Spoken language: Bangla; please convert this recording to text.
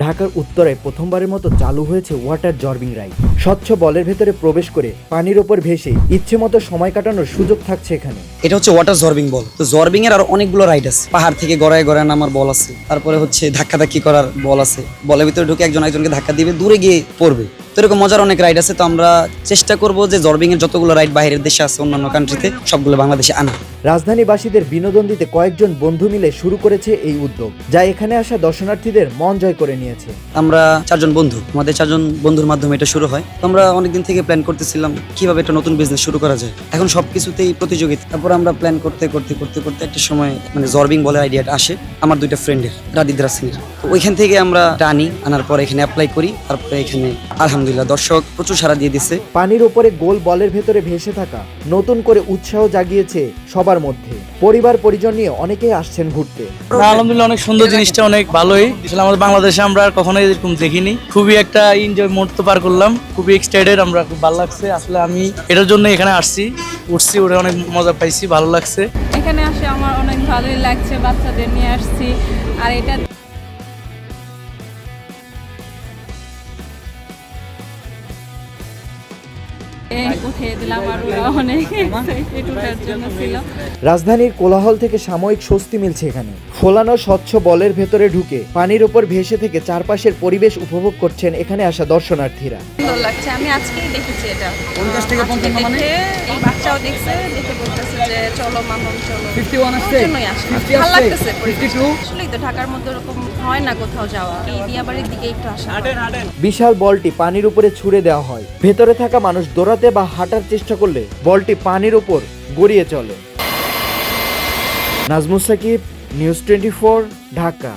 ঢাকার উত্তরায় প্রথমবারের মতো চালু হয়েছে ওয়াটার জর্বিং রাইড। স্বচ্ছ বলের ভেতরে প্রবেশ করে পানির ওপর ভেসে ইচ্ছে মতো সময় কাটানোর সুযোগ থাকছে এখানে। এটা হচ্ছে ওয়াটার জর্বিং বল। তো জর্বিং এর আর অনেকগুলো রাইড আছে। পাহাড় থেকে গড়ায় গড়ায় নামার বল আছে, তারপরে হচ্ছে ধাক্কাধাক্কি করার বল আছে। বলের ভিতরে ঢুকে একজন একজনকে ধাক্কা দিবে, দূরে গিয়ে পড়বে। তো এরকম মজার অনেক রাইড আছে। তো আমরা চেষ্টা করব যে জর্বিং এর যতগুলো রাইড বাইরের দেশে আছে অন্যান্য কান্ট্রিতে সবগুলো বাংলাদেশে আনা। রাজধানীবাসীদের বিনোদন দিতে কয়েকজন বন্ধু মিলে শুরু করেছে এই উদ্যোগ, যা এখানে আসা দর্শনার্থীদের মন জয় করে নিয়েছে। আমরা 4 জন বন্ধু, আমাদের 4 জন বন্ধুর মাধ্যমে এটা শুরু হয়। তো আমরা অনেকদিন থেকে প্ল্যান করতেছিলাম কিভাবে একটা নতুন বিজনেস শুরু করা যায়। এখন সবকিছুতেই প্রতিযোগিতা। তারপর আমরা প্ল্যান করতে করতে করতে করতে একটা সময় মানে জর্বিং বলের আইডিয়াটা আসে আমার 2টা ফ্রেন্ডের, রাদিদ্রা সিংয়ের। তো ওইখান থেকে আমরা আনার পর এখানে অ্যাপ্লাই করি। তারপরে এখানে আলহামদুলিল্লাহ দর্শক প্রচুর সাড়া দিয়ে দিচ্ছে। পানির ওপরে গোল বলের ভেতরে ভেসে থাকা নতুন করে উৎসাহ জাগিয়েছে সবার মধ্যে। পরিবার পরিজন নিয়ে অনেকেই আসছেন ঘুরতে। আলহামদুলিল্লাহ অনেক সুন্দর, জিনিসটা অনেক ভালোই। আসলে আমাদের বাংলাদেশে আমরা আর কখনোই এরকম দেখিনি। খুবই একটা এনজয় মুহূর্ত পার করলাম, খুবই এক্সাইটেড, আমরা খুব ভালো লাগছে। আসলে আমি এটার জন্য এখানে আসছি, উঠছি, ওটা অনেক মজা পাইছি, ভালো লাগছে। এখানে আসে আমার অনেক ভালোই লাগছে, বাচ্চাদের নিয়ে আসছি। আর এটা উঠিয়ে দিলাম আর ওরা অনেক এক্সাইটেড ওঠার জন্য ছিল। রাজধানীর কোলাহল থেকে সাময়িক স্বস্তি মিলছে এখানে। ফোলানো স্বচ্ছ বলের ভেতরে ঢুকে পানির ওপর ভেসে থেকে চারপাশের পরিবেশ উপভোগ করছেন এখানে আসা দর্শনার্থীরা। সুন্দর লাগছে, আমি আজকেই দেখেছি এটা। দেখে এই বাচ্চাও দেখছে, দেখে বলতেছে যে চলো মামুন চলো। 51 আসছে, ভালো লাগতেছে। আসলেই তো ঢাকার মধ্যে এরকম হয় না কোথাও যাওয়া। এই দিয়াবাড়ির দিকে একটু আসা। বিশাল বলটি পানির উপরে ছুড়ে দেওয়া হয়। ভেতরে থাকা মানুষ দৌড়াতে বা হাঁটার চেষ্টা করলে বলটি পানির উপর গড়িয়ে চলে। নাজমুস সাকিব, নিউজ 24, ঢাকা।